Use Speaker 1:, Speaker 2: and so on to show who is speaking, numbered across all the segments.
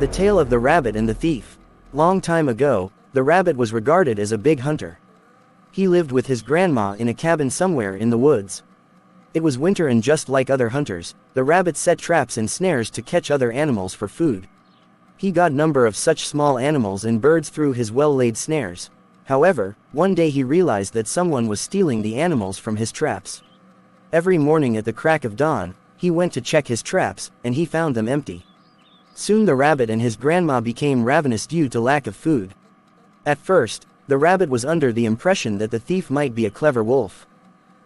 Speaker 1: The Tale of the Rabbit and the Thief. Long time ago, the rabbit was regarded as a big hunter. He lived with his grandma in a cabin somewhere in the woods. It was winter, and just like other hunters, the rabbit set traps and snares to catch other animals for food. He got a number of such small animals and birds through his well-laid snares. However, one day he realized that someone was stealing the animals from his traps. Every morning at the crack of dawn, he went to check his traps, and he found them empty. Soon the rabbit and his grandma became ravenous due to lack of food. At first, the rabbit was under the impression that the thief might be a clever wolf.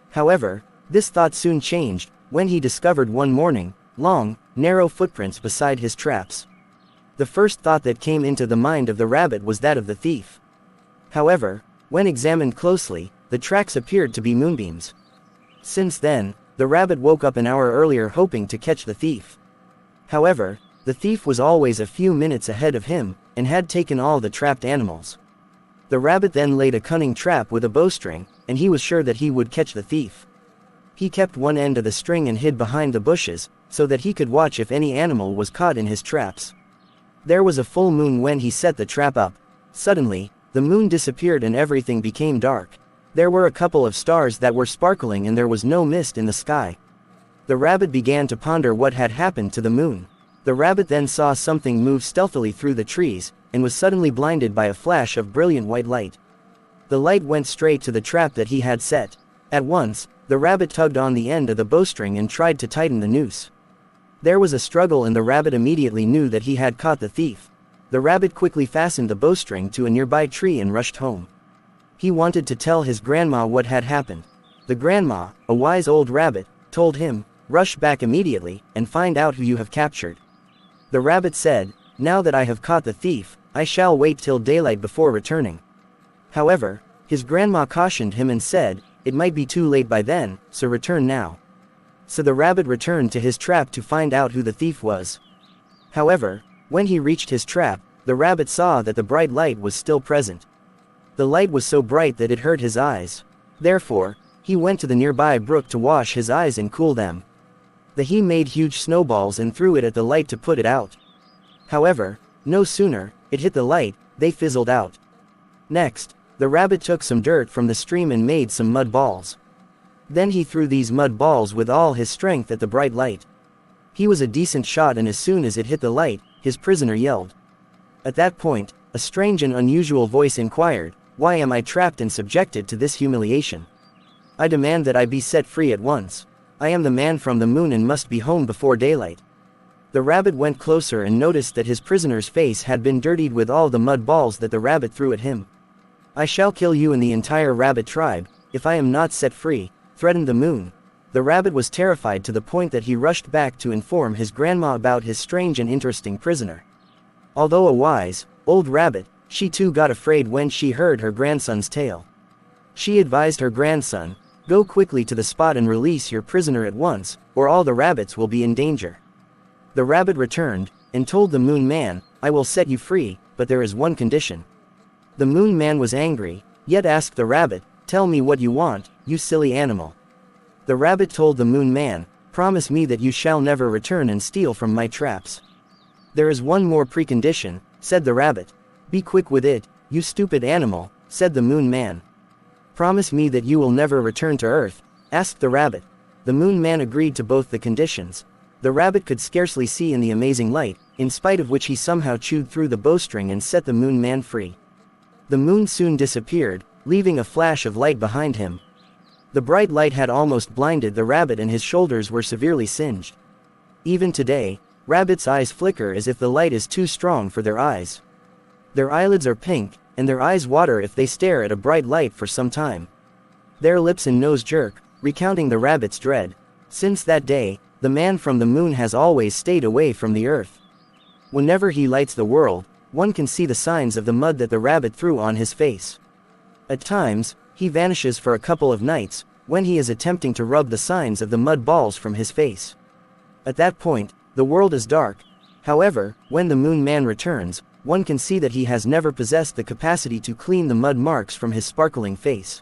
Speaker 1: However, this thought soon changed, when he discovered one morning, long, narrow footprints beside his traps. The first thought that came into the mind of the rabbit was that of the thief. However, when examined closely, the tracks appeared to be moonbeams. Since then, the rabbit woke up an hour earlier hoping to catch the thief. However, the thief was always a few minutes ahead of him, and had taken all the trapped animals. The rabbit then laid a cunning trap with a bowstring, and he was sure that he would catch the thief. He kept one end of the string and hid behind the bushes, so that he could watch if any animal was caught in his traps. There was a full moon when he set the trap up. Suddenly, the moon disappeared and everything became dark. There were a couple of stars that were sparkling and there was no mist in the sky. The rabbit began to ponder what had happened to the moon. The rabbit then saw something move stealthily through the trees, and was suddenly blinded by a flash of brilliant white light. The light went straight to the trap that he had set. At once, the rabbit tugged on the end of the bowstring and tried to tighten the noose. There was a struggle and the rabbit immediately knew that he had caught the thief. The rabbit quickly fastened the bowstring to a nearby tree and rushed home. He wanted to tell his grandma what had happened. The grandma, a wise old rabbit, told him, "Rush back immediately, and find out who you have captured." The rabbit said, "Now that I have caught the thief, I shall wait till daylight before returning." However, his grandma cautioned him and said, "It might be too late by then, so return now." So the rabbit returned to his trap to find out who the thief was. However, when he reached his trap, the rabbit saw that the bright light was still present. The light was so bright that it hurt his eyes. Therefore, he went to the nearby brook to wash his eyes and cool them. He made huge snowballs and threw it at the light to put it out. However, no sooner it hit the light, they fizzled out. Next, the rabbit took some dirt from the stream and made some mud balls. Then he threw these mud balls with all his strength at the bright light. He was a decent shot, and as soon as it hit the light, his prisoner yelled. At that point, a strange and unusual voice inquired, "Why am I trapped and subjected to this humiliation? I demand that I be set free at once. I am the man from the moon and must be home before daylight." The rabbit went closer and noticed that his prisoner's face had been dirtied with all the mud balls that the rabbit threw at him. "I shall kill you and the entire rabbit tribe, if I am not set free," threatened the moon. The rabbit was terrified to the point that he rushed back to inform his grandma about his strange and interesting prisoner. Although a wise, old rabbit, she too got afraid when she heard her grandson's tale. She advised her grandson, "Go quickly to the spot and release your prisoner at once, or all the rabbits will be in danger." The rabbit returned, and told the moon man, "I will set you free, but there is one condition." The moon man was angry, yet asked the rabbit, "Tell me what you want, you silly animal." The rabbit told the moon man, "Promise me that you shall never return and steal from my traps." "There is one more precondition," said the rabbit. "Be quick with it, you stupid animal," said the moon man. "Promise me that you will never return to Earth," asked the rabbit. The moon man agreed to both the conditions. The rabbit could scarcely see in the amazing light, in spite of which he somehow chewed through the bowstring and set the moon man free. The moon soon disappeared, leaving a flash of light behind him. The bright light had almost blinded the rabbit and his shoulders were severely singed. Even today, rabbits' eyes flicker as if the light is too strong for their eyes. Their eyelids are pink, and their eyes water if they stare at a bright light for some time. Their lips and nose jerk, recounting the rabbit's dread. Since that day, the man from the moon has always stayed away from the earth. Whenever he lights the world, one can see the signs of the mud that the rabbit threw on his face. At times, he vanishes for a couple of nights, when he is attempting to rub the signs of the mud balls from his face. At that point, the world is dark. However, when the moon man returns, one can see that he has never possessed the capacity to clean the mud marks from his sparkling face.